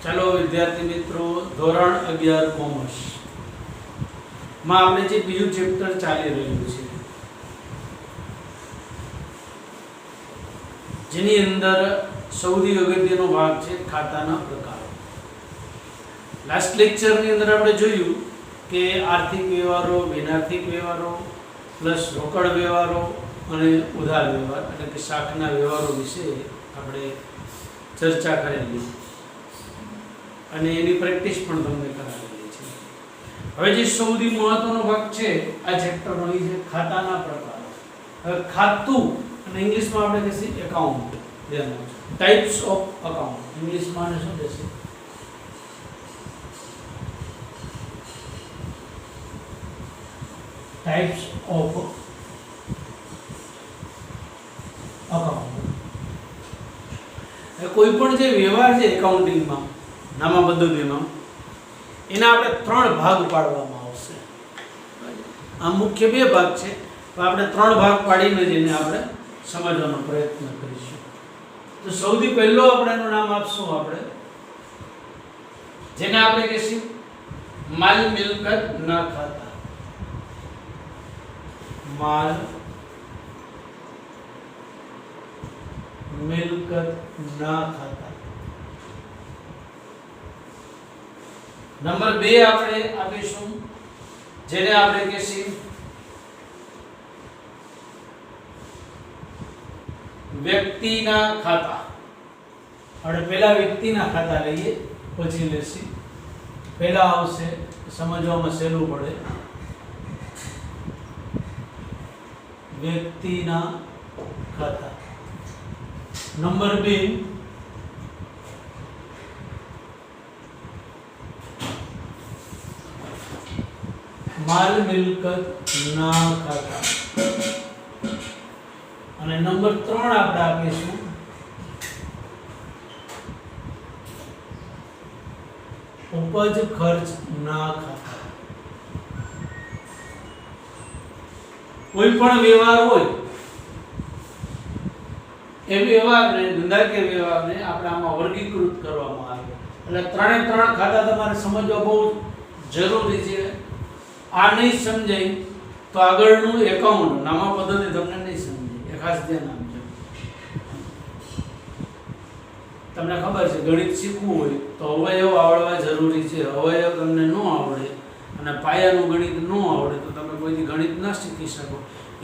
ચાલો વિદ્યાર્થી મિત્રો, ધોરણ 11 કોમર્સ માં આપણે જે બીજું ચેપ્ટર ચાલી રહ્યું છે, જેની અંદર સૌથી અગત્યનો ભાગ છે ખાતાના પ્રકારો. લાસ્ટ લેક્ચરની અંદર આપણે જોયું કે આર્થિક વ્યવહારો, બિનઆર્થિક વ્યવહારો પ્લસ રોકડ વ્યવહારો અને ઉધાર વ્યવહાર એટલે કે શાખના વ્યવહારો વિશે આપણે ચર્ચા કરેલી અને એની પ્રેક્ટિસ પણ તમને કરાવેલી છે. હવે જે સૌથી મહત્વનો ભાગ છે આ ચેપ્ટરનો એ છે ખાતાના પ્રકારો. હવે ખાતું અને ઇંગ્લિશમાં આપણે કહીએ એકાઉન્ટ, ટાઈપ્સ ઓફ અકાઉન્ટ. ઇંગ્લિશમાં શું કહેશે? Types of account. કોઈ પણ જે વ્યવહાર છે એકાઉન્ટિંગમાં, નામા પદ્ધતિમાં, એના આપણે 3 ભાગ પાડવામાં આવશે. આ મુખ્ય 2 ભાગ છે, પણ આપણે 3 ભાગ પાડીને જેને આપણે સમજવાનો પ્રયત્ન કરીશું. તો સૌથી પહેલો આપણે એનું નામ આપશું આપણે, જેને આપણે કહીશું માલ મિલકત ના ખાતા. માલ મિલકત ના ખાતા. નંબર 2 આપણે આપીશું, જેને આપણે કહીશું વ્યક્તિના ખાતા. આપણે પહેલા વ્યક્તિના ખાતા લઈએ, પછી લેશી. પહેલા આવશે, સમજવામાં સહેલું પડે, વ્યક્તિના ખાતા. નંબર 2 માલ મિલકત ના ખાતા. અને નંબર 3 આપણે આપીશું ઉપજ ખર્ચ ના ખાતા. કોઈ પણ વ્યવહાર હોય એ વ્યવહારને, ધંધાકીય વ્યવહારને આપણે આમાં વર્ગીકૃત કરવામાં આવે. એટલે 3 ખાતા તમારે સમજવા બહુ જરૂરી છે. આ નહીં સમજાય તો આગળનું એકાઉન્ટ, નામા પદ્ધતિ તમને નહીં સમજાય. એ ખાસ ધ્યાન આપજો. તમને ખબર છે ગણિત શીખવું હોય તો અવયવ આવડવા જરૂરી છે. અવયવ તમને ન આવડે અને પાયાનું ગણિત ન આવડે તો તમે કોઈથી ગણિત ન શીખી શકો.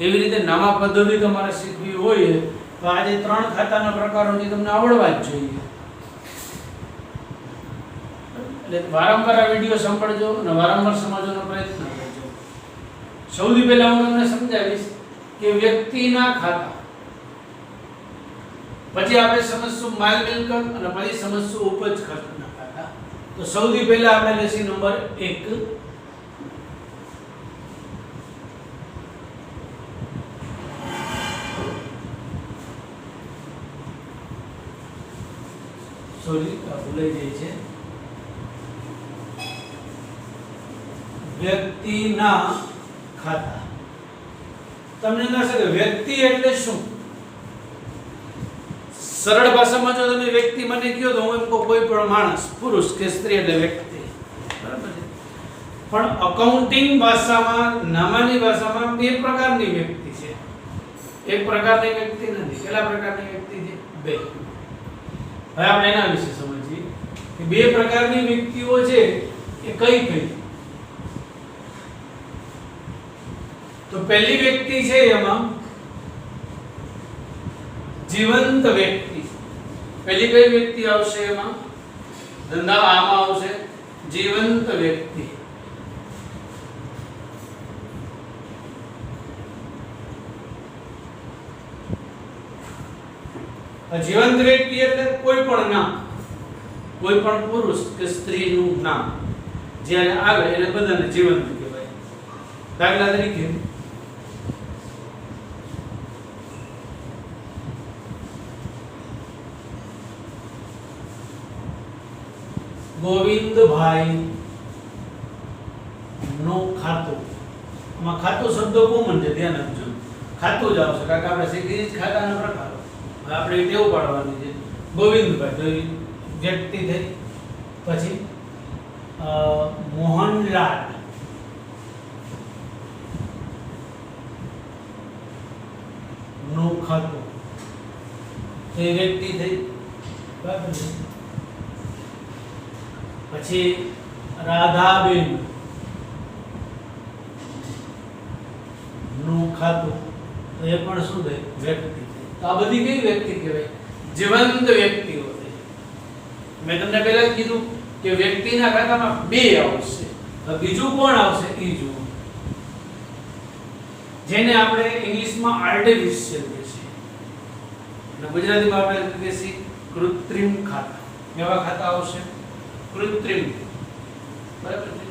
એવી રીતે નામા પદ્ધતિ તમારે શીખવી હોય તો આજે 3 ખાતાના પ્રકારો જે તમને આવડવા જ જોઈએ. એટલે વારંવાર આ વિડીયો સાંભળજો અને વારંવાર સમજવાનો પ્રયત્ન કરજો. સૌથી પહેલા હું તમને સમજાવીશ કે વ્યક્તિના ખાતા, પછી આપણે સમજશું માલ મિલકત અને પછી સમજશું ઉપજ ખર્ચના ખાતા. તો સૌથી પહેલા આપણે લેશું નંબર 1, સોરી ભૂલાઈ જાય છે, વ્યક્તિના ખાતા. તમને કહેશે કે વ્યક્તિ એટલે શું? સરળ ભાષામાં જો તમે વ્યક્તિ મને કહો તો હું એમ કહું કોઈ પણ માણસ, પુરુષ કે સ્ત્રી એટલે વ્યક્તિ, બરાબર છે. પણ અકાઉન્ટિંગ ભાષામાં, નામાની ભાષામાં 2 પ્રકારની વ્યક્તિ છે. એક પ્રકારની વ્યક્તિ નથી. કેટલા પ્રકારની વ્યક્તિ છે? 2. હવે આપણે એના વિશે સમજીએ કે 2 પ્રકારની વ્યક્તિઓ છે એ કઈ કઈ. તો પહેલી વ્યક્તિ છે એમાં જીવંત વ્યક્તિ. પહેલી કઈ વ્યક્તિ આવશે એમાં? ધંધા આમાં આવશે જીવંત વ્યક્તિ. જીવંત વ્યક્તિ એટલે કોઈ પણ નામ, કોઈ પણ પુરુષ કે સ્ત્રીનું નામ જ્યારે આવે એને બધાને જીવંત કહેવાય. દાખલા તરીકે ગોવિંદભાઈ નું ખાતું. આમાં ખાતું શબ્દ કોમન છે, ધ્યાન આપજો. ખાતું જ આવશે કારણ કે આપણે શીખી જ ખાતાના પ્રકારો. આપણે ટેવ પાડવાની છે. ગોવિંદભાઈ તો વ્યક્તિ થઈ, પછી મોહનલાલ નું ખાતું, એ વ્યક્તિ થઈ, બરાબર છે. પછી રાધાબેન નું ખાતું, તો એ પણ શું થાય? વ્યક્તિ. તો આ બધી કઈ વ્યક્તિ કહેવાય? જીવંત વ્યક્તિઓ છે. મેં તમને પહેલા જ કીધું કે વ્યક્તિના ખાતામાં બે આવશે, બીજું કોણ આવશે એ જુઓ, જેને આપણે ઇંગ્લિશમાં આર્ટિફિશિયલ કહીએ અને ગુજરાતીમાં આપણે કહીએ છીએ કૃત્રિમ ખાતા. કેવા ખાતા આવશે? કૃત્રિમ. બરાબર છે.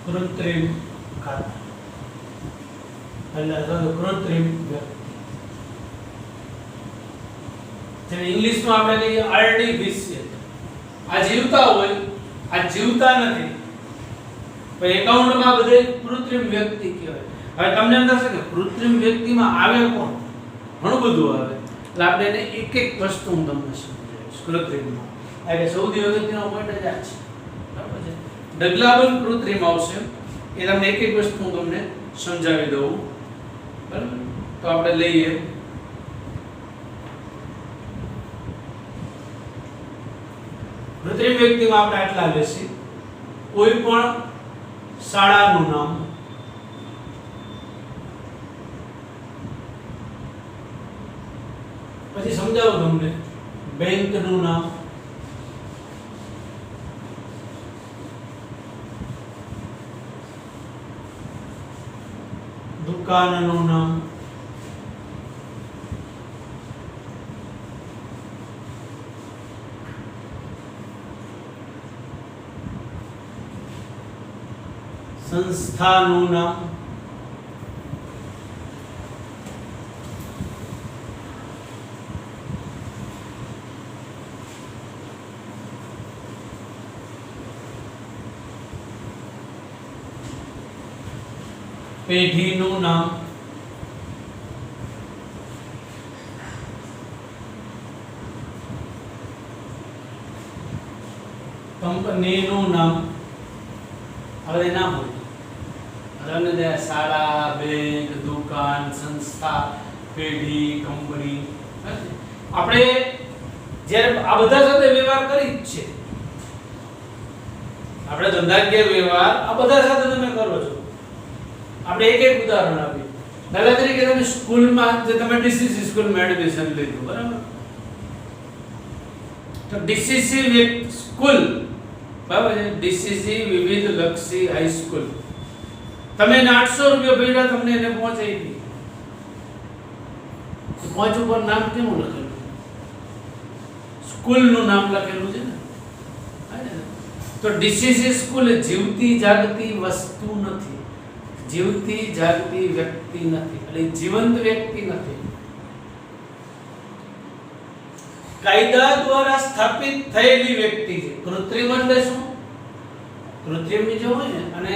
કૃત્રિમ ખાતા એટલે કૃત્રિમ વ્યક્તિ, જેને ઇંગ્લિશમાં આપણે કહીએ આર્ટિફિશિયલ. આ જીવતા હોય, આ જીવતા નથી, પણ એકાઉન્ટમાં બધે કૃત્રિમ વ્યક્તિ કહેવાય. હવે તમને એમ થશે કે કૃત્રિમ વ્યક્તિમાં આવે કોણ? ઘણું બધું આવે. એટલે આપણે એને એક એક વસ્તુ હું તમને સમજાવીશ કૃત્રિમમાં. એટલે સૌથી અગત્યનો પોઈન્ટ જ આ છે. બરાબર છે. ઢગલાબંધ કૃત્રિમ આવશે, એ તમને એક એક વસ્તુ હું તમને સમજાવી દઉં. બરાબર. તો આપણે લઈએ કૃત્રિમ વ્યક્તિમાં આપણે આટલા લેશી. કોઈ પણ શાળાનું નામ, પછી સમજાવું તમને બેંકનું નામ, દુકાનનું નામ, સંસ્થાનું નામ, પેઢીનું નામ, કંપનીનું નામ. હવે નામ હોય શાળા, બેંક, દુકાન, સંસ્થા, પેઢી, કંપની. આપણે જ્યારે આ બધા સાથે વ્યવહાર કરી જ છે, આપણે ધંધાકીય વ્યવહાર આ બધા સાથે તમે કરો છો. આપણે એક એક ઉદાહરણ આપીએ. દાખલા તરીકે તમે સ્કૂલમાં જે તમે ડીસીસી સ્કૂલમાં એડમિશન લીધું, બરાબર? તો ડીસીસી સ્કૂલ, બરાબર છે, ડીસીસી વિવિધ લક્ષી હાઈસ્કૂલ, તમે 800 રૂપિયા ભર્યા, તમને એને પહોંચાઈ ગઈ. પહોંચ ઉપર નામ કેવું લખેલું? સ્કૂલનું નામ લખેલું છે ને. તો ડીસીસી સ્કૂલ જીવતી જાગતી વસ્તુ નથી, જીવતી જાગતી વ્યક્તિ નથી, એટલે જીવંત વ્યક્તિ નથી. કાયદા દ્વારા સ્થાપિત થયેલી વ્યક્તિ છે. કૃત્રિમ એટલે શું? કૃત્રિમ જો હોય ને, અને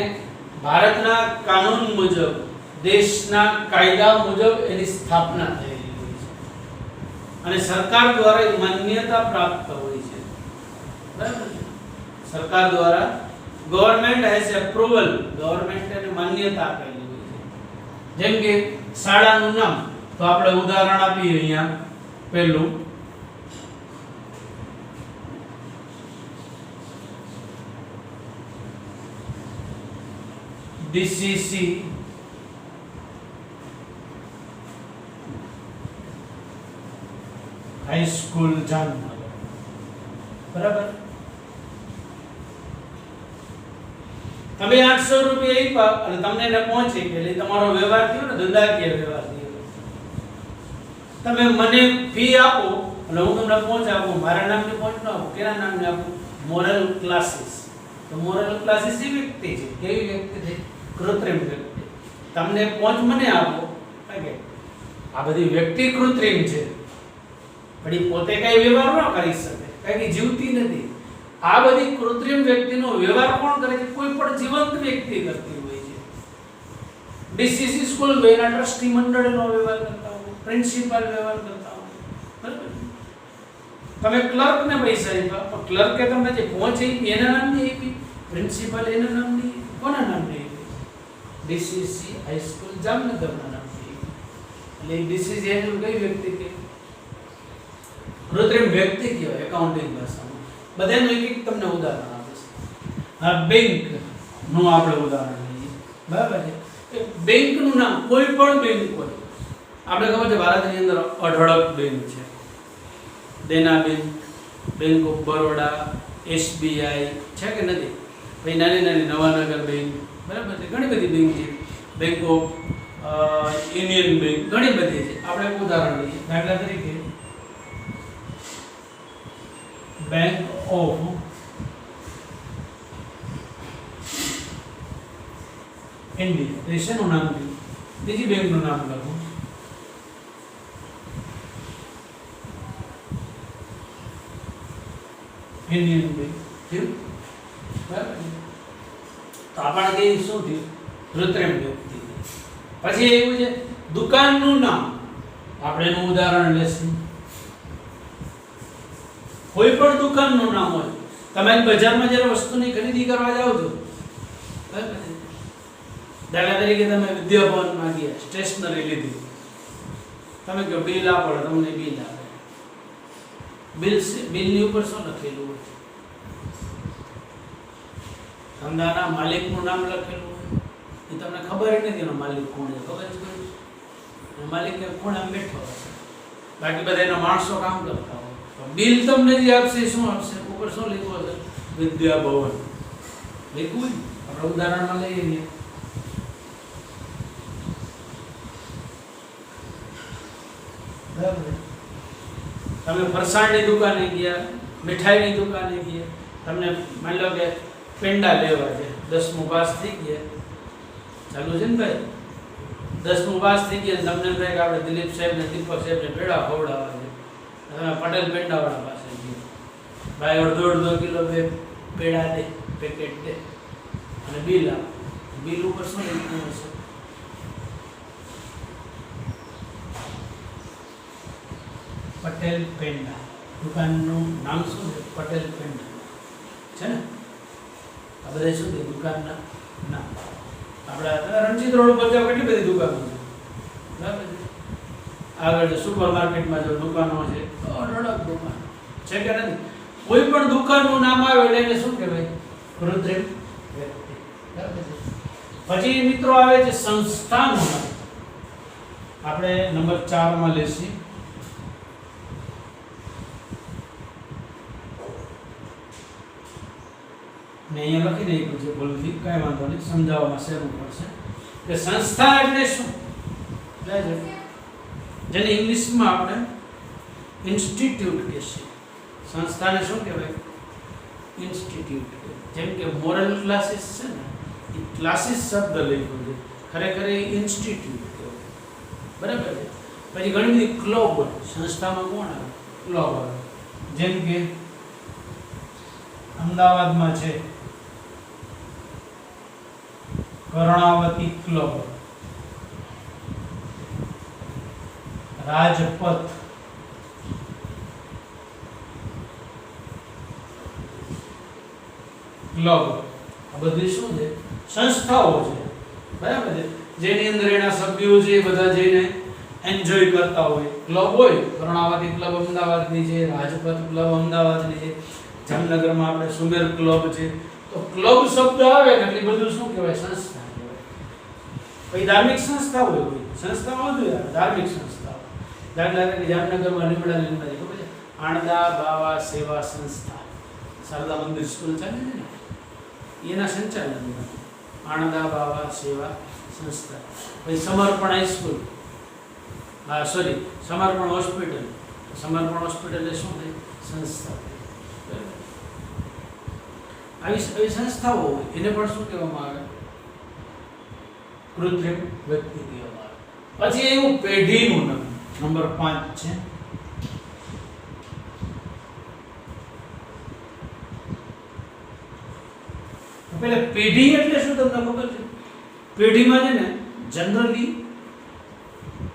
ભારતના કાનૂન મુજબ, દેશના કાયદા મુજબ એની સ્થાપના થયેલી હોય છે અને સરકાર દ્વારા માન્યતા પ્રાપ્ત હોય છે. બરાબર છે. સરકાર દ્વારા ગવર્નમેન્ટ હેઝ એપ્રુવલ, ગવર્નમેન્ટ એને માન્યતા આપેલી હોય છે. જેમ કે શાળાનું નામ, તો આપણે ઉદાહરણ આપીએ અહીંયા. પહેલું ડીસીસી હાઈસ્કૂલ જામનગર, બરાબર? તમે 800 રૂપિયા આપ્યા અને તમને એને પહોંચી ગઈ, એટલે તમારો વ્યવહાર થયો ને, ધંધાકીય વ્યવહાર થયો. તમે મને ફી આપો અને હું તમને પહોંચ આપું, મારા નામની પહોંચ ન આપું, કેના નામની આપું? Moral classes. તો મોરલ ક્લાસીસ એ વ્યક્તિ છે. કેવી વ્યક્તિ છે? કૃત્રિમ વ્યક્તિ. તમને પહોંચ મને આપો, આ બધી વ્યક્તિ કૃત્રિમ છે, પણ એ પોતે કઈ વ્યવહાર ન કરી શકે, કારણ કે જીવતી નથી. આ બધી કૃત્રિમ વ્યક્તિનો વ્યવહાર કોણ કરે છે? કોઈ પણ જીવંત વ્યક્તિ કરતી હોય છે. ડીસીસી સ્કૂલ એના ટ્રસ્ટી મંડળનો વ્યવહાર કરતા હો, પ્રિન્સિપાલ વ્યવહાર કરતા હો, બરાબર. તમે ક્લર્કને પૈસા આપ્યા, પણ ક્લર્કે તમને જે પહોંચે એના નામની આપી, પ્રિન્સિપાલ એના નામની, કોના નામની આપી? ડીસીસી હાઈસ્કૂલ જામનગરના નામની. એટલે ડીસીસી હાઈસ્કૂલ કઈ વ્યક્તિ કે કૃત્રિમ વ્યક્તિ કહેવાય એકાઉન્ટિંગ ભાષામાં. બધાનું એક એક તમને ઉદાહરણ આપે છે. આ બેંક નું આપણે ઉદાહરણ લઈએ, બરાબર છે. બેંકનું નામ કોઈ પણ બેંક હોય, આપણે ખબર છે ભારતની અંદર અઢળક બેંક છે. Dena bank, bank of Baroda, SBI છે કે નથી? પછી નાની નાની નવાનગર બેંક, બરાબર છે. ઘણી બધી બેંક છે. બેંક ઓફ યુનિયન બેંક, ઘણી બધી છે. આપણે એક ઉદાહરણ લઈએ, દાખલા તરીકે બેંક ઓફ ઇન્ડિયા, એ શેનું નામ છે? બીજી બેંકનું નામ લખો. ઇન્ડિયન બેંક થયું, બરાબર. તો આપણે કઈ શું થયું? કૃત્રિમ વ્યક્તિ. પછી એવું છે દુકાનનું નામ, આપણે એનું ઉદાહરણ લેશું. કોઈ પણ દુકાનનું નામ હોય, તમે બજારમાં જ્યારે વસ્તુની ખરીદી કરવા જાઓ છો, બરાબર. દાખલા તરીકે તમે વિદ્યાભવનમાં ગયા, સ્ટેશનરી લીધી, તમે કહો બિલ આપો, તમને બિલ આપે. બિલની ઉપર શું લખેલું હોય? ધંધાના માલિકનું નામ લખેલું હોય. એ તમને ખબર નથી એનો માલિક કોણ છે, ખબર જ કોઈ માલિક કોણ આમ બેઠો હશે, બાકી બધા એના માણસો કામ કરતા હોય. બિલ તમને જે આપશે શું આપશે? ઉપર શું લખ્યું હશે? વિદ્યાભવન લખ્યું હોય. આપણે ઉદાહરણમાં લઈએ, બરાબર. તમે ફરસાણની દુકાને ગયા, મીઠાઈની દુકાને ગયા, તમને માની લો કે પેંડા લેવા છે, 10મું પાસ થઈ ગયા, ચાલુ છે ને ભાઈ, 10મું પાસ થઈ ગયા, તમને થાય કે આપણે દિલીપ સાહેબ ને દીપક સાહેબ ને પેડા ખવડાવવા છે, તમે પટેલ પેંડાવાળા પાસે ગયા, ભાઈ અડધો કિલો બે પેડા દે, પેકેટ દે, અને બિલ આપ. બિલ ઉપર શું લખ્યું હશે? પટેલ પેંડા. દુકાનનું નામ શું છે? પટેલ પેંડા છે ને. આ બધા શું છે? દુકાનના નામ. આપણા રણજીત રોડ ઉપર જાવ, કેટલી બધી દુકાનો છે, બરાબર. આગળ સુપર માર્કેટમાં જો દુકાનો છે, અઢળક દુકાનો છે કે નથી? કોઈ પણ દુકાનનું નામ આવે એટલે એને શું કહેવાય? કૃત્રિમ વ્યક્તિ, બરાબર છે. પછી મિત્રો આવે છે સંસ્થાનું નામ. આપણે નંબર 4 માં લેશી. ને અહીંયા લખી દઈએ છે ભૂલથી, કઈ વાંધો નહીં, સમજાવવામાં સહેલું પડશે કે સંસ્થા એટલે શું. જેને ઇંગ્લિશમાં આપણે ઇન્સ્ટિટ્યૂટ કહીએ. સંસ્થાને શું કહેવાય? ઇન્સ્ટિટ્યૂટ. જેમ કે મોરલ ક્લાસીસ છે ને, એ ક્લાસીસ શબ્દ લખ્યો છે, ખરેખર એ ઇન્સ્ટિટ્યૂટ કહેવાય, બરાબર છે. પછી ઘણી બધી ક્લબ સંસ્થામાં કોણ આવે? ક્લબ આવે. જેમ કે અમદાવાદમાં છે કર્ણાવતી ક્લબ, રાજપથ ક્લબ. આ બધી શું છે? સંસ્થાઓ છે, બરાબર છે. જેની અંદર એના સભ્યો છે બધા જઈને એન્જોય કરતા હોય. ક્લબ હોય, કર્ણાવતી ક્લબ અમદાવાદની છે, રાજપથ ક્લબ અમદાવાદની છે, જામનગરમાં આપણે સુમેર ક્લબ છે. તો ક્લબ શબ્દ આવે એટલે બધું શું કહેવાય? સંસ્થા કહેવાય. પછી ધાર્મિક સંસ્થા હોય, સંસ્થામાં બધું આવે, ધાર્મિક સંસ્થાઓ. દાખલા તરીકે જામનગરમાં લીમડા લીમડા ખબર છે, આણંદા બાવા સેવા સંસ્થા, શારદા મંદિર સ્કૂલ ચાલે છે ને, એના સંચાલનમાં આણંદા બાવા સેવા સંસ્થા. પછી સમર્પણ હાઈસ્કૂલ, હા સોરી સમર્પણ હોસ્પિટલ. સમર્પણ હોસ્પિટલ એ શું થાય? સંસ્થા. આવી સંસ્થાઓ હોય એને પણ શું કહેવામાં આવે? કૃત્રિમ વ્યક્તિ કહેવામાં આવે. પછી એવું પેઢીનું નામ નંબર 5 છે. પેલે પેઢી એટલે શું તમને ખબર છે? પેઢીમાં છે ને જનરલી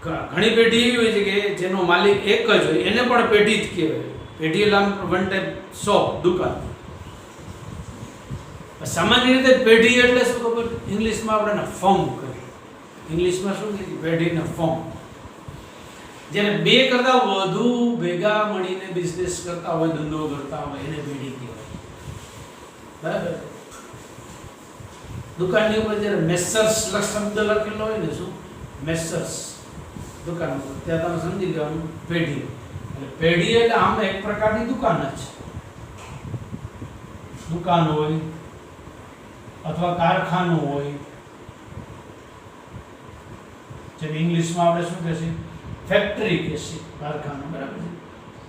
ઘણી પેઢી એવી હોય છે કે જેનો માલિક એક જ હોય એને પણ પેઢી જ કહેવાય. પેઢી એટલે વન ટાઈપ શોપ, દુકાન. સામાન્ય રીતે પેઢી એટલે શું ખબર, ઇંગ્લિશમાં આપણે ફર્મ કહીએ. ઇંગ્લિશમાં શું કહીએ? પેઢીને ફર્મ. જ્યારે બે કરતા વધુ ભેગા મળીને બિઝનેસ કરતા હોય, ધંધો કરતા હોય, એને પેઢી કહેવાય. બરાબર. દુકાનની ઉપર જ્યારે મેસર્સ શબ્દ લખેલો હોય ને, શું મેસર્સ દુકાન ઉપર, ત્યાં તમે સમજી લેવાનું પેઢી. એટલે પેઢી એટલે આમ એક પ્રકારની દુકાન જ છે. દુકાન હોય અથવા કારખાનું હોય, જેમ ઇંગ્લિશમાં આપણે શું કહેશે, ફેક્ટરી કહેશે, કારખાનું. બરાબર છે.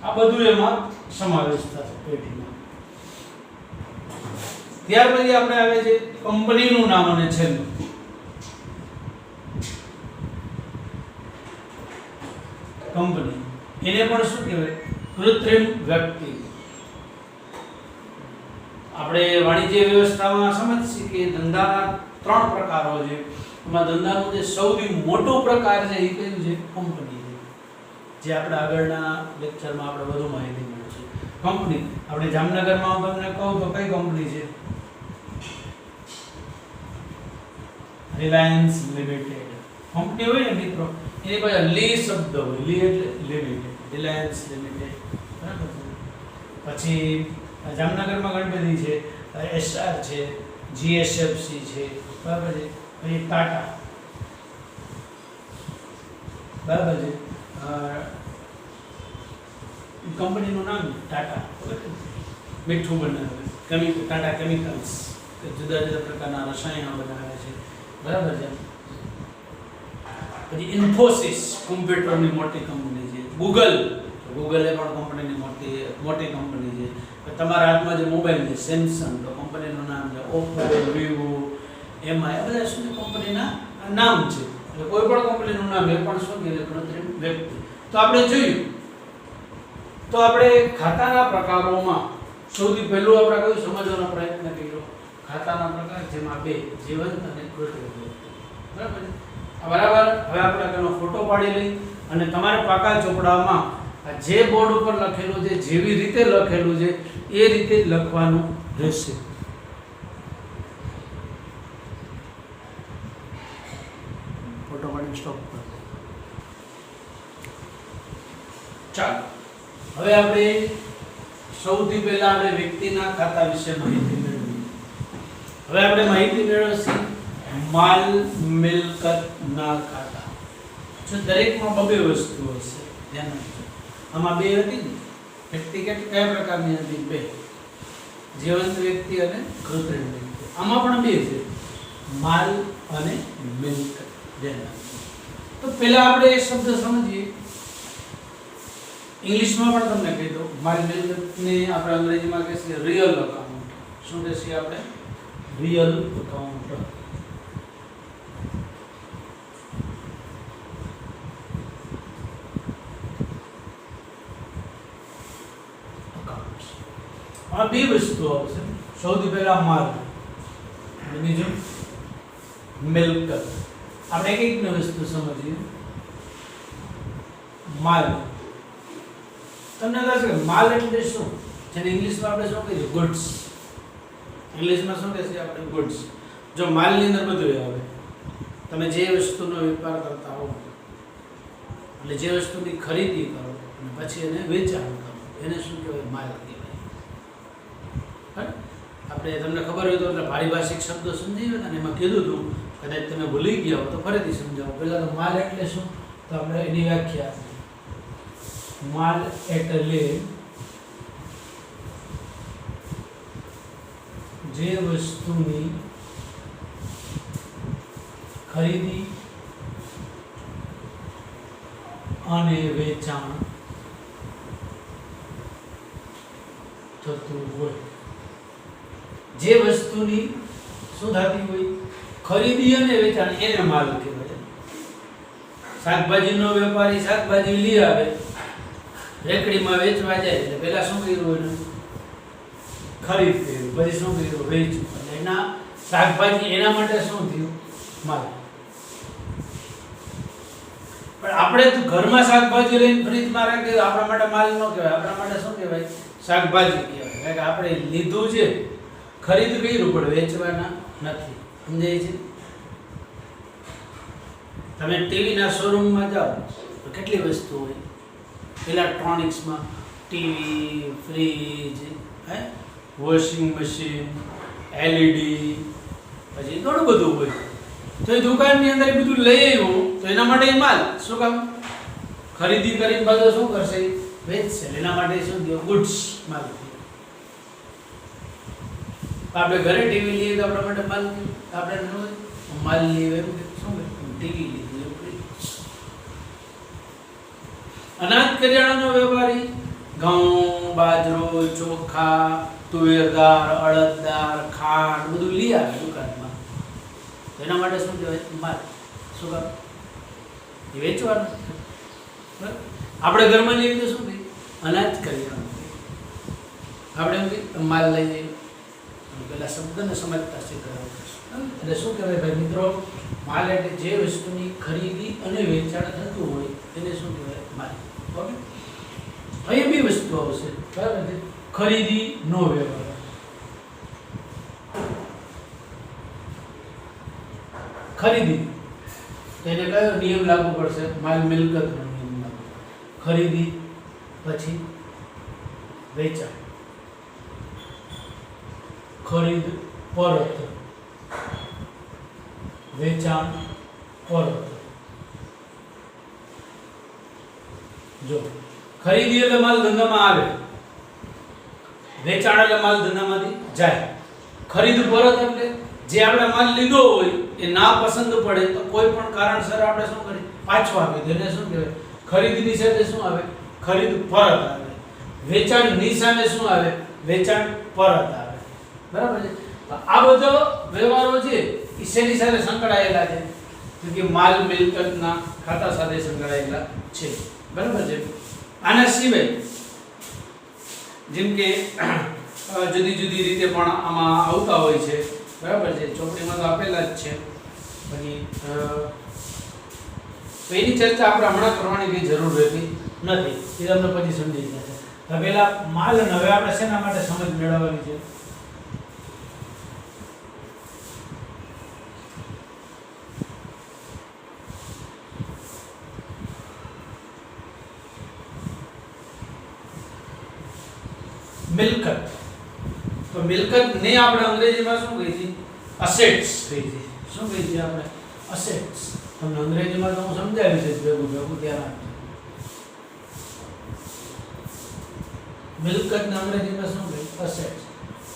આ બધું એમાં સમાવેશ થશે પેઢીમાં. ત્યાર પછી આપણે આવે છે કંપનીનું નામ અને છેલ્લું. કંપની, એને પણ શું કહેવાય? કૃત્રિમ વ્યક્તિ. આપણે વાણિજ્ય વ્યવસ્થામાં સમજીએ કે ધંધાના 3 પ્રકારો છે. એમાં ધંધાનું જે સૌથી મોટો પ્રકાર છે એ કયું છે? કંપની છે. જે આપણે આગળના લેક્ચરમાં આપણે વધુ માહિતી મળશે. કંપની આપણે જામનગરમાં હું તમને કહું તો કઈ કંપની છે? Reliance limited. કંપની હોય ને મિત્રો, એની પાસે લી શબ્દ હોય. લી એટલે લિમિટેડ, રિલાયન્સ લિમિટેડ. બરાબર છે. પછી જામનગરમાં ઘણી બધી છે, એસઆર છે, જીએસએફસી છે. બરાબર છે. પછી ટાટા. બરાબર છે. કંપનીનું નામ ટાટા. મીઠું બનાવે, ટાટા કેમિકલ્સ, જુદા જુદા પ્રકારના રસાયણો બનાવે છે. બરાબર છે. પછી ઇન્ફોસિસ, કોમ્પ્યુટરની મોટી કંપની છે. ગૂગલ એ પણ કંપનીની મોટી કંપની છે. તમારા હાથમાં જે મોબાઈલ છે સેમસંગ, તો કંપનીનું નામ છે. ઓપ્પો, વિવો, એમઆઈ, આ બધા શું કંપનીના નામ છે. એટલે કોઈ પણ કંપનીનું નામ એ પણ શું કહેવાય? કૃત્રિમ વ્યક્તિ. તો આપણે જોયું, તો આપણે ખાતાના પ્રકારોમાં સૌથી પહેલું આપણે કયું સમજવાનો પ્રયત્ન કર્યો? ખાતાના પ્રકાર, જેમાં 2, જીવંત અને કૃત્રિમ વ્યક્તિ. બરાબર છે. બરાબર. હવે આપણે તેનો ફોટો પાડી લઈ અને તમારે પાકા ચોપડામાં જે બોર્ડ ઉપર લખેલું છે, જેવી રીતે લખેલું છે એ રીતે જ લખવાનું રહેશે. ફોટો પાડી સ્ટોપ કરો. ચાલો, હવે આપણે સૌથી પહેલા આપણે વ્યક્તિના ખાતા વિશે માહિતી મેળવીએ. હવે આપણે માહિતી મેળવશું માલ મિલકતના ખાતા. જો દરેકમાં 2 વસ્તુઓ હશે, ધ્યાન રાખજો. આમાં 2 હતી ને, વ્યક્તિગત કયા પ્રકારની હતી? 2, જીવંત વ્યક્તિ અને કૃત્રિમ વ્યક્તિ. આમાં પણ 2 છે, માલ અને મિલકત. ધ્યાન રાખજો. તો પહેલા આપણે એ શબ્દ સમજીએ. ઇંગ્લિશમાં પણ તમને કહી દઉં, માલ મિલકતને આપણે અંગ્રેજીમાં કહીએ રિયલ અકાઉન્ટ. શું કહીએ આપણે? Real account. આ 2 વસ્તુઓ આવશે. સૌથી પહેલા માલ, બીજું મિલકત. આપણે એક વસ્તુ સમજીએ. માલ, તમને લાગે કે માલ એટલે શું? જેને ઇંગ્લિશમાં આપણે શું કહીએ? ગુડ્સ. ઇંગ્લિશમાં શું કહીએ આપણે? ગુડ્સ. જો માલની અંદર બધું આવે. તમે જે વસ્તુનો વેપાર કરતા હો, એટલે જે વસ્તુની ખરીદી કરો અને પછી એને વેચાણ કરો, એને શું કહેવાય? માલ કહેવાય. આપણે તમને ખબર હોય તો એટલે પારિભાષિક શબ્દો સમજાવ્યા હતા ને, એમાં કીધું હતું, કદાચ તમે ભૂલી ગયા હો તો ફરીથી સમજાવો. પહેલા તો માલ એટલે શું? તો આપણે એની વ્યાખ્યા, માલ એટલે જે વસ્તુની ખરીદી અને વેચાણ થતું હોય. જે વસ્તુની શું થતી હોય? ખરીદી અને વેચાણ, એને માલ કહેવાય. શાકભાજીનો વેપારી શાકભાજી લઈ આવે, રેકડીમાં વેચવા જાય, એટલે પહેલા શું કર્યું હોય? ખરીદ કર્યું, પછી શું કર્યું? વેચ્યું. એટલે એના શાકભાજી એના માટે શું થયું? માલ. પણ આપણે તો ઘરમાં શાકભાજી લઈને ફ્રીજમાં રાખી આપણા માટે માલ ન કહેવાય, આપણા માટે શું કહેવાય? શાકભાજી કહેવાય. કારણ કે આપણે લીધું છે, ખરીદ કર્યું પણ વેચવાના નથી. સમજાય છે? તમે ટીવીના શોરૂમમાં જાઓ તો કેટલી વસ્તુ હોય ઇલેક્ટ્રોનિક્સમાં, TV, fridge, washing machine, LED, પછી ઘણું બધું હોય. તો એ દુકાનની અંદર એ બધું લઈ આવ્યું તો એના માટે માલ શું કામ? ખરીદી કરીને બધો શું કરશે? વેચશે. એના માટે શું થયું? ગુડ્સ, માલ. આપણે ઘરે ટીવી લઈએ તો આપણા માટે માલ, આપણે માલ લઈએ એમ શું ટીવી લીધી. અનાજ કરિયાણાનો વેપારી ઘઉં, બાજરો, ચોખા, તુવેર દાળ, અડદ દાળ, ખાંડ બધું લઈ આવે દુકાનમાં. એના માટે શું કહેવાય? માલ. શું કામ? એ વેચવાનું. આપણે ઘરમાં લઈએ તો શું કહીએ? અનાજ કરિયાણું. આપણે એમ કહીએ માલ લઈ જઈએ. પેલા શબ્દને સમજતા શીખવાડવું. એટલે શું કહેવાય ભાઈ મિત્રો? માલ એટલે જે વસ્તુની ખરીદી અને વેચાણ થતું હોય એને શું કહેવાય? માલ. ઓકે, અહીં બે વસ્તુ આવશે. બરાબર છે? ખરીદી નો વ્યવહાર. ખરીદી એને કયો નિયમ લાગુ પડશે? માલ મિલકતનો નિયમ લાગુ. ખરીદી પછી વેચાણ, ખરીદ પરત, વેચાણ પરત. જો ખરીદી એટલે માલ ધંધામાં આવે, વેચાણ એટલે માલ ધંધામાંથી જાય, ખરીદ પરત એટલે જે આપણે માલ લીધો હોય એ ના પસંદ પડે તો કોઈ પણ કારણસર આપણે શું કરીએ? પાછો આપી દે. એને શું કહેવાય? ખરીદની સાથે શું આવે? ખરીદ પરત આવે. વેચાણની સામે શું આવે? વેચાણ પરત આવે. બરાબર છે? આ બધો વ્યવહારો છે એ શેની સાથે સંકળાયેલા છે? તો કે માલ મિલકતના ખાતા સાથે સંકળાયેલા છે. બરાબર છે? આના સિવાય જેમ કે જુદી જુદી રીતે પણ આમાં આવતા હોય છે. બરાબર છે? ચોપડીમાં તો આપેલા જ છે. પછી એની ચર્ચા આપણે હમણાં કરવાની કઈ જરૂર રહેતી નથી. એ તમને પછી સમજી જશે. હવે પેલા માલ અને હવે આપણે શેના માટે સમજ મેળવવાની છે? મિલકત. તો મિલકત ને આપણે અંગ્રેજીમાં શું કહી હતી? અસેટ્સ કહી હતી. શું કહી હતી આપણે? અસેટ્સ. તમને અંગ્રેજીમાં તો હું સમજાવી છે ભેગું ત્યાં. મિલકત ને અંગ્રેજીમાં શું કહે? અસેટ્સ.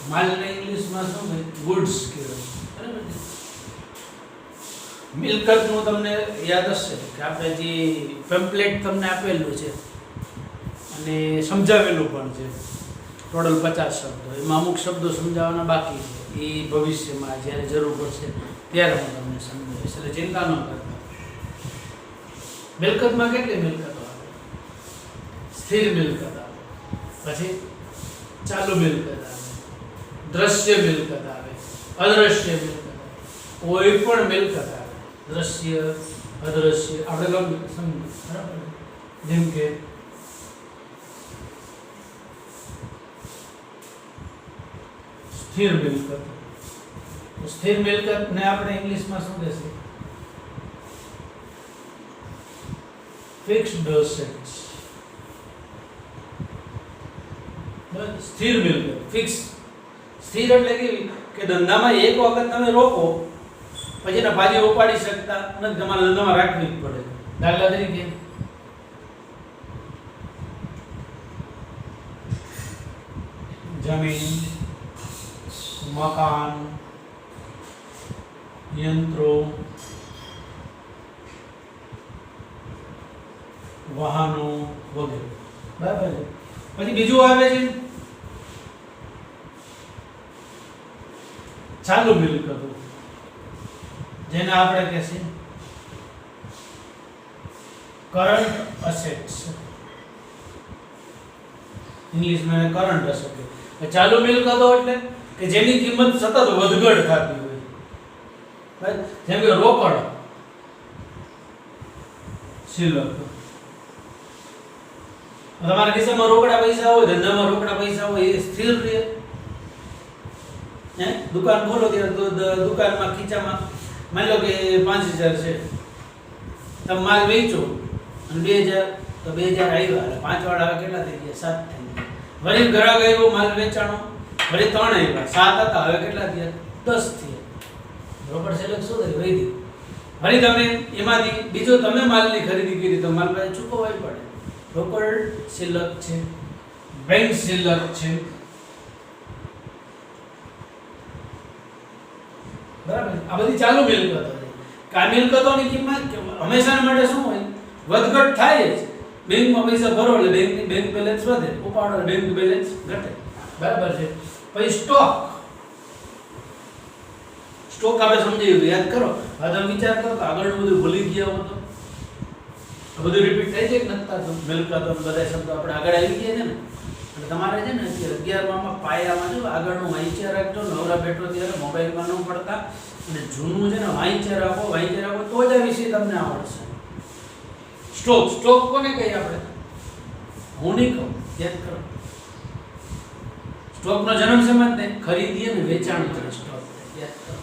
માલ ને ઇંગ્લિશમાં શું કહે? ગુડ્સ કહેવાય. બરાબર છે? મિલકત નું તમને યાદ હશે કે આપણે જે પેમ્પલેટ તમને આપેલું છે અને સમજાવેલું પણ છે, ટોટલ 50 શબ્દો. એમાં અમુક શબ્દો સમજાવવાના બાકી છે. એ ભવિષ્યમાં જ્યારે જરૂર પડશે ત્યારે હું તમને સમજાવીશ. એટલે ચિંતા ન કરતા. મિલકતમાં કેટલી મિલકતો આવે? સ્થિર મિલકત આવે, પછી ચાલુ મિલકત આવે, દ્રશ્ય મિલકત આવે, અદ્રશ્ય મિલકત આવે. કોઈ પણ મિલકત આવે, દ્રશ્ય, અદ્રશ્ય, આપણે સમજ. બરાબર? જેમ કે સ્થિર મિલકત. સ્થિર મિલકત ને આપણે ઇંગ્લિશમાં શું કહેશે? Fixed assets. સ્થિર મિલકત, ફિક્સ. સ્થિર એટલે કેવી કે ધંધામાં એક વખત તમે રોકો પછી એને પાછી ઉપાડી શકતા નથી, તમારા ધંધામાં રાખવી જ પડે. દાખલા તરીકે જમીન, મકાન, યંત્રો, વાહનો વગેરે. બરાબર છે? પછી બીજું આવે છે ચાલુ મિલકતો, જેને આપણે કહેશે કરંટ અસેટ્સ. ઇંગ્લિશમાં કરંટ અસેટ. ચાલુ મિલકતો એટલે કે જેની કિંમત સતત વધઘટ થતી હોય. જેમ કે રોકડ, શિલ્લક. તમારા ખિસ્સામાં રોકડા પૈસા હોય, ધંધામાં રોકડા પૈસા હોય, એ સ્થિર રહે. દુકાન ખોલો ત્યારે તો દુકાનમાં ખીચામાં માની લો કે 5000 છે, તમે માલ વેચો અને 2000, તો 2000 આવ્યા એટલે 5 વાળા આવે કેટલા થઈ ગયા? 7 થઈ ગયા. વળી ગ્રાહક આવ્યો, માલ વેચાણો, વળી 3 આવ્યા, 7 હતા, હવે કેટલા થયા? 10 થયા. રોકડ શિલ્લક શું થઈ? વધી. વળી તમે એમાંથી બીજો તમે માલની ખરીદી કરી તો માલ પાસે ચૂકવવાય પડે. રોકડ શિલ્લક છે, બેંક શિલ્લક છે. બરાબર. આ બધી ચાલુ મિલકતો છે. આ મિલકતોની કિંમત હંમેશા માટે શું હોય? વધઘટ થાય જ. બેંકમાં પૈસા ભરો એટલે બેંક બેલેન્સ વધે, ઉપાડો બેંક બેલેન્સ ઘટે. બરાબર છે. પછી સ્ટોક આપણે સમજાયું, યાદ કરો. હવે તમે વિચાર કરો તો આગળનું બધું ભૂલી ગયા હો તો આ બધું રિપીટ થાય છે કે નથી થતું? મિલકતો બધા શબ્દો આપણે આગળ આવી ગયા છે ને. એટલે તમારે છે ને 11માં પાયામાં જો આગળનું વાંચ્યા રાખજો. નવરા બેઠો ત્યારે મોબાઈલમાં ન પડતા અને જૂનું છે ને વાંચ્યા રાખો તો જ આ વિષય તમને આવડશે. સ્ટોક કોને કહીએ આપણે? હું નહીં કહું, યાદ કરો. સ્ટોકનો જન્મ સમજ ને ખરીદી અને વેચાણ કરે સ્ટોક, યાદ કરો.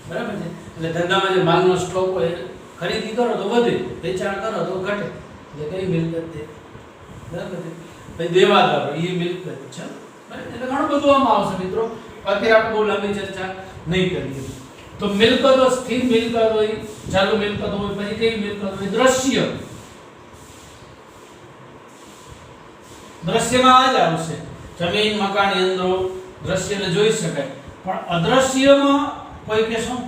બરાબર છે. એટલે ધંધામાં જે માલનો સ્ટોક હોય ખરીદી કરો તો વધે, વેચાણ કરો તો ઘટે. એટલે કઈ મિલકત છે? બરાબર છે. પછી દેવાદારો એ મિલકત છે. એટલે ઘણું બધું આમાં આવશે મિત્રો. અત્યારે આપણે બહુ લાંબી ચર્ચા નહીં કરીએ. તો મિલકતો સ્થિર મિલકત હોય, ચાલુ મિલકત હોય, પછી કઈ મિલકત હોય? દ્રશ્ય. દ્રશ્યમાં જ આવશે જમીન, મકાન, યંત્રો. દ્રશ્યને જોઈ શકાય. પણ અદ્રશ્યમાં કોઈ કે શું?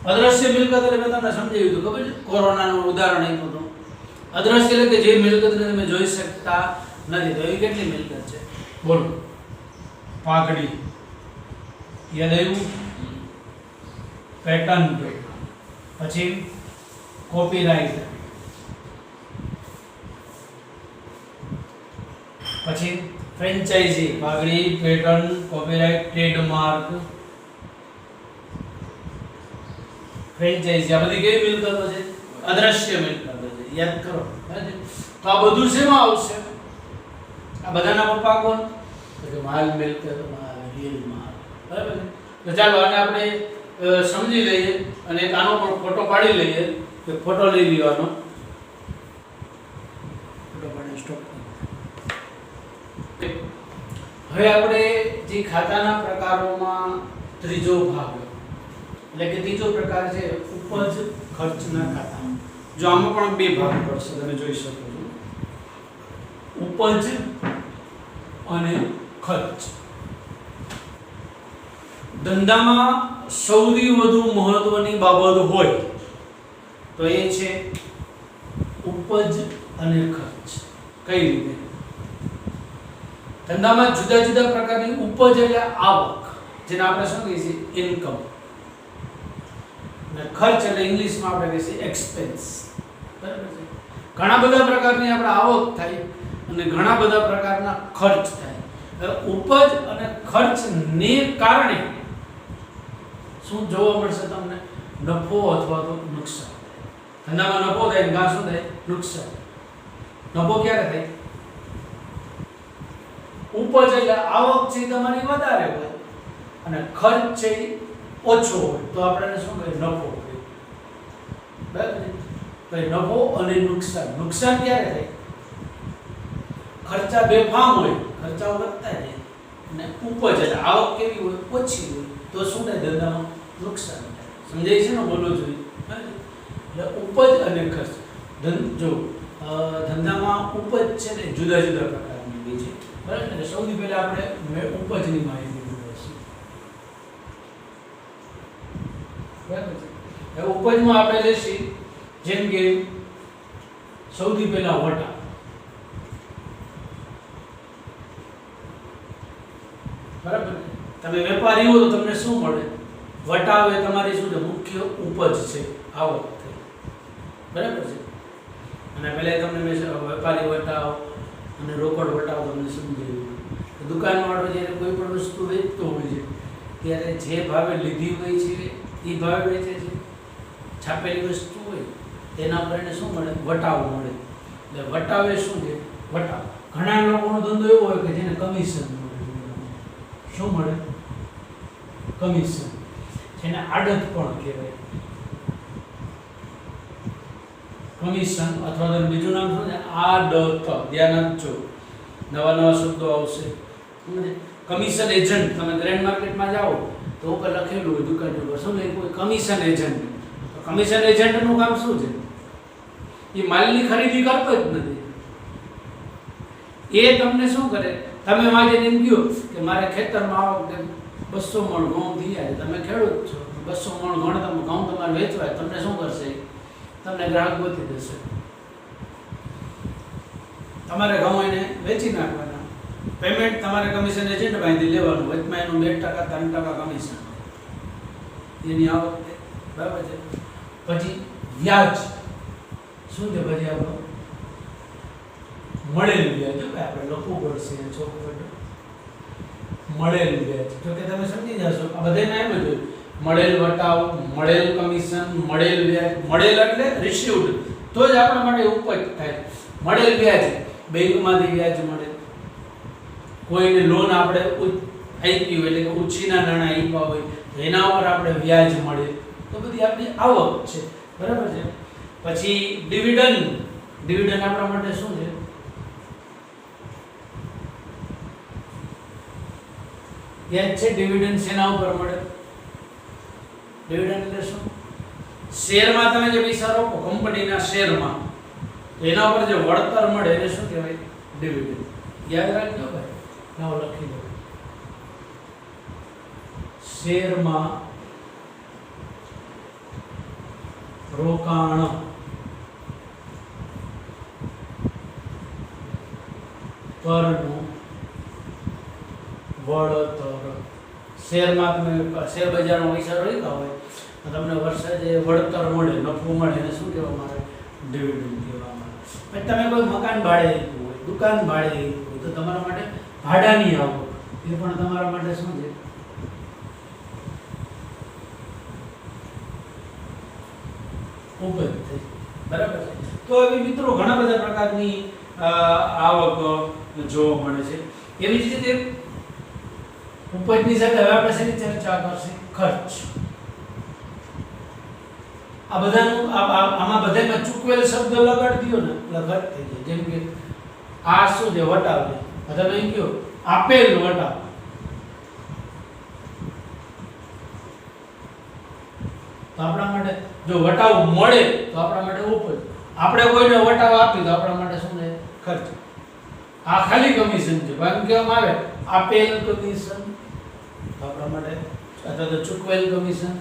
અદ્રશ્ય મિલકત એટલે મેં તમને સમજાવ્યું હતું, ખબર છે? કોરોનાનું ઉદાહરણ આપ્યું હતું. અદ્રશ્ય એટલે કે જે મિલકતને તમે જોઈ શકતા નથી. તો એવી કેટલી મિલકત છે? બોલો. પાઘડી યાદ આવ્યું? પેટન્ટ, પછી કોપીરાઇટ, પછી ફ્રેન્ચાઇઝી, પાઘડી, પેટન્ટ, કોપીરાઇટ, ટ્રેડમાર્ક, ફ્રેન્ચાઇઝી. આ બધી કેવી મિલકતો છે? અદ્રશ્ય મિલકતો છે. યાદ કરો. તો આ બધું શેમાં આવશે? આ બધાના પપ્પા કોણ? તો માલ મિલકત, રિયલ માલ. બરાબર છે. તો ચાલો આને આપણે સમજી લઈએ અને એક આનો પણ ફોટો પાડી લઈએ. કે ફોટો લઈ લેવાનો. ફોટો પાડી સ્ટોપ. હવે આપણે જે ખાતાના પ્રકારોમાં ત્રીજો ભાગ એટલે કે ત્રીજો પ્રકાર છે ઉપજ ખર્ચના ખાતા. જો આમાં પણ બે ભાગ પડશે, તમે જોઈ શકો છો. ઉપજ અને ખર્ચ. ધંધામાં સૌથી વધુ મહત્વની બાબત હોય તો એ છે ઉપજ અને ખર્ચ. કઈ રીતે? ધંધામાં જુદા જુદા પ્રકારની ઉપજ એટલે આવક, જેને આપણે શું કહીએ છીએ? ઇન્કમ. અને ખર્ચ એટલે ઇંગ્લિશમાં આપણે કહીએ છીએ એક્સપેન્સ. બરાબર છે. ઘણા બધા પ્રકારની આપણે આવક થાય અને ઘણા બધા પ્રકારના ખર્ચ થાય. ઉપજ અને ખર્ચને કારણે શું જોવા મળશે તમને? નફો અથવા તો નુકસાન. ધંધામાં નફો થાય, ઘા શું થાય? નુકસાન. નફો ક્યારે થાય? ઉપજ એટલે આવક છે તમારી વધારે હોય અને ખર્ચ છે ઓછો હોય તો આપણે શું કહીએ? નફો કહીએ. બરાબર છે. તો નફો અને નુકસાન. નુકસાન ક્યારે થાય? ખર્ચા બેફામ હોય, ખર્ચાઓ વધતા જાય અને ઉપજ એટલે આવક કેવી હોય? ઓછી હોય તો શું થાય? ધંધામાં નુકસાન થાય. સમજાય છે ને? બોલો જોઈએ. એટલે ઉપજ અને ખર્ચ. જો ધંધામાં ઉપજ છે ને જુદા જુદા પ્રકારની હોય છે. બરાબર. એટલે સૌથી પહેલા આપણે ઉપજની માહિતી મેળવીશું. બરાબર છે. ઉપજમાં આપણે લેશી જેમ કે સૌથી પહેલા વટા. બરાબર. તમે વેપારી હો તો તમને શું મળે? વટા એ તમારી શું છે? મુખ્ય ઉપજ છે, આવક થઈ. બરાબર છે. અને પહેલા તમને મેં વેપારી વટાવ અને રોકડ વટાવ તમને સમજાવ્યું. દુકાનવાળો જ્યારે કોઈ પણ વસ્તુ વેચતો હોય છે ત્યારે જે ભાવે લીધી હોય છે એ ભાવે વેચે છે. છાપેલી વસ્તુ હોય તેના પર એને શું મળે? વટાવ મળે. એટલે વટાવ એ શું છે? વટાવ. ઘણા લોકોનો ધંધો એવો હોય કે જેને કમિશન મળે. શું મળે? કમિશન. જેને આડત પણ કહેવાય. કમિશન અથવા તો બીજું નામ શું છે? આડત. ધ્યાન આપજો, નવા નવા શબ્દો આવશે. Commission agent. તમે ગ્રેન્ડ માર્કેટમાં જાઓ તો ઉપર લખેલું હોય દુકાન ઉપર, શું લખ્યું? Commission agent. તો કમિશન એજન્ટનું કામ શું છે? એ માલની ખરીદી કરતો જ નથી. એ તમને શું કરે? તમે વાંચીને એમ કહો કે મારે ખેતરમાં આ વખતે 200 મણ ઘઉં થયા છે, તમે ખેડૂત છો, 200 મણ ઘઉં તમારે વેચવાય, તમને શું કરશે? તમને ગ્રાહક ગોતી દેશે. તમારે ઘઉં એને વેચી નાખવાના, પેમેન્ટ તમારે કમિશન એજન્ટ પાસેથી લેવાનું, વચમાં એનું 2% 3% કમિશન એની આવક. બરાબર છે. પછી વ્યાજ શું છે? પછી આપણું મળેલું વ્યાજ. જો કે આપણે લખવું પડશે ચોખ્ખું. મળેલું વ્યાજ. જો કે તમે સમજી જશો, આ બધાને એમ જ હોય. મળેલ વટાવ, મળેલ કમિશન, મળેલ વ્યાજ. મળેલ એટલે રિસીવ્ડ, તો જ આપણા માટે ઉપજ થાય. મળેલ વ્યાજ, બેંકમાંથી વ્યાજ મળે. કોઈને લોન આપણે આપી હોય, એટલે કે ઉછીના નાણાં આપ્યા હોય, એના ઉપર આપણે વ્યાજ મળે. તો બધી આપણી આવક છે. બરાબર છે. પછી ડિવિડન્ડ. ડિવિડન્ડ આપણા માટે શું છે? વ્યાજ છે. ડિવિડન્ડ શેના ઉપર મળે? ડિવિડન્ડ એટલે શું? શેરમાં તમે જે પૈસા રોકો કંપનીના શેરમાં, તો એના ઉપર જે વળતર મળે એને શું કહેવાય? ડિવિડન્ડ. યાદ રાખજો ભાઈ, નામ લખી દો. શેરમાં રોકાણ પરનું વળતર. શેરમાં તમે શેર બજારમાં પૈસા રોક્યા હોય તો તમને વર્ષે જે વળતર મળે, નફો મળે, એને શું કહેવામાં આવે? ડિવિડન્ડ કહેવામાં આવે. પછી તમે કોઈ મકાન ભાડે આપ્યું હોય, દુકાન ભાડે આપ્યું હોય, તો તમારા માટે ભાડાની આવક એ પણ તમારા માટે શું છે? ઉપજ થઈ. બરાબર છે. તો એવી મિત્રો ઘણા બધા પ્રકારની આવક જોવા મળે છે. એવી જ રીતે ઉપજની સાથે હવે આપણે શેની ચર્ચા કરશે? ખર્ચ. આ બધાનું આમાં બધામાં ચૂકવેલ શબ્દ લગાડી દો ને એટલે ખર્ચ થઈ જાય. જેમ કે આ શું છે? વટાવ છે. તમે એમ કહો આપેલ વટાવ. તો આપણા માટે જો વટાવ મળે તો આપણા માટે ઉપજ. આપણે કોઈને વટાવ આપી તો આપણા માટે શું છે? ખર્ચ. આ ખાલી કમિશન છે. ભાગ કહેવામાં આવે આપેલ કમિશન તો આપણા માટે, અથવા તો ચૂકવેલ કમિશન.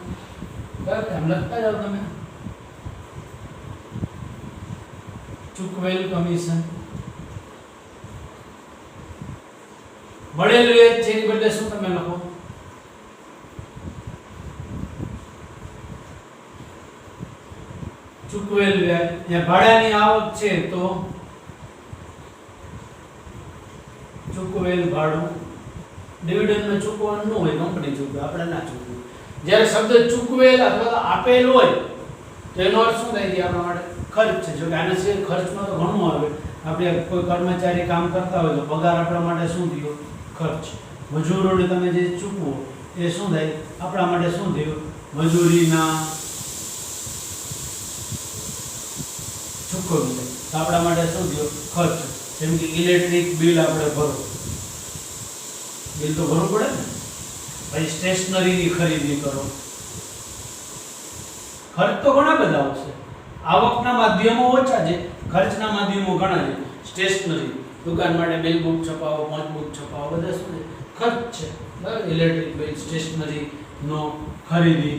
બરાબર, એમ લખતા જાવ તમે. ચૂકવેલ કમિશન. મળેલ વ્યાજ છે એની બદલે શું તમે લખો? ચૂકવેલ વ્યાજ. જ્યાં ભાડાની આવક છે તો ચૂકવેલ ભાડું. ડિવિડન્ડમાં ચૂકવવાનું ન હોય, કંપની ચૂકવે, આપણે ના ચૂકવે. જ્યારે શબ્દ ચૂકવેલ અથવા આપેલ હોય તો એનો અર્થ શું થાય? કે આપણા માટે ખર્ચ છે. જો કે આના સિવાય ખર્ચમાં તો ઘણું આવે. આપણે કોઈ કર્મચારી કામ કરતા હોય તો પગાર આપણા માટે શું થયો? ખર્ચ. મજૂરોને તમે જે ચૂકવો એ શું થાય? આપણા માટે શું થયું? મજૂરીના ચૂકવવું. તો આપણા માટે શું થયો? ખર્ચ. જેમ કે ઇલેક્ટ્રિક બિલ આપણે ભરો, બિલ તો ભરવું પડે ને. પછી સ્ટેશનરીની ખરીદી કરો, ખર્ચ તો ઘણા બધા આવશે. આવકના માધ્યમો ઓછા છે, ખર્ચના માધ્યમો ઘણા છે. સ્ટેશનરી, દુકાન માટે બિલ બુક છપાવો, પંચ બુક છપાવો, બધા શું છે? ખર્ચ છે. બરાબર. ઇલેક્ટ્રિક બિલ, સ્ટેશનરી નો ખરીદી.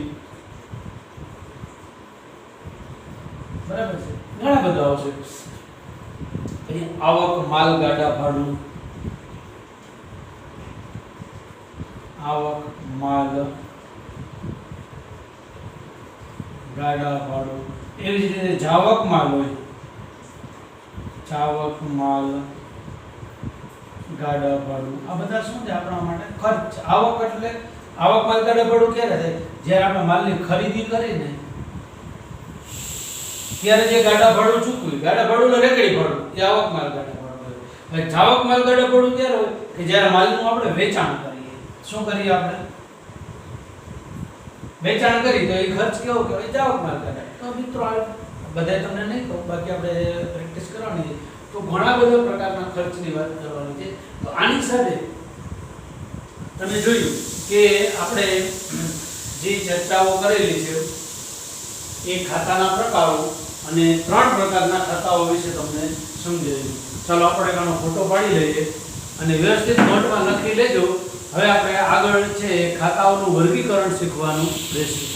બરાબર છે. ઘણા બધા આવશે. પછી આવક માલ ગાડા ભાડું. આવક માલ ગાડા ભાડું. એવી જ રીતે જાવક માલ હોય, જાવક માલ ગાડા ભાડું. આ બધા શું છે? આપણા માટે ખર્ચ. આવક એટલે આવક માલ ગાડા ભાડું ક્યારે થાય? જ્યારે આપણે માલની ખરીદી કરીને ત્યારે જે ગાડા ભાડું ચૂકવ્યું, ગાડા ભાડું ને રેકડી ભાડું એ આવક માલ ગાડા ભાડું હોય. હવે જાવક માલ ગાડા ભાડું ત્યારે હોય કે જ્યારે માલનું આપણે વેચાણ કરીએ. શું કરીએ આપણે? વેચાણ કરી તો એ ખર્ચ કેવો કહેવાય? જાવક માલ ગાડા. તો મિત્રો આ બધાય તમને નહીં કહું, બાકી આપણે પ્રેક્ટિસ કરવાની છે. તો ઘણા બધા પ્રકારના ખર્ચની વાત કરવાની છે. તો આની સાથે તમે જોયું કે આપણે જે ચર્ચાઓ કરેલી છે એ ખાતાના પ્રકારો અને 3 પ્રકારના ખાતાઓ વિશે તમને સમજાવ્યું. ચાલો આપણે આનો ફોટો પાડી લઈએ અને વ્યવસ્થિત નોટમાં લખી લેજો. હવે આપણે આગળ છે ખાતાઓનું વર્ગીકરણ શીખવાનું રહેશે.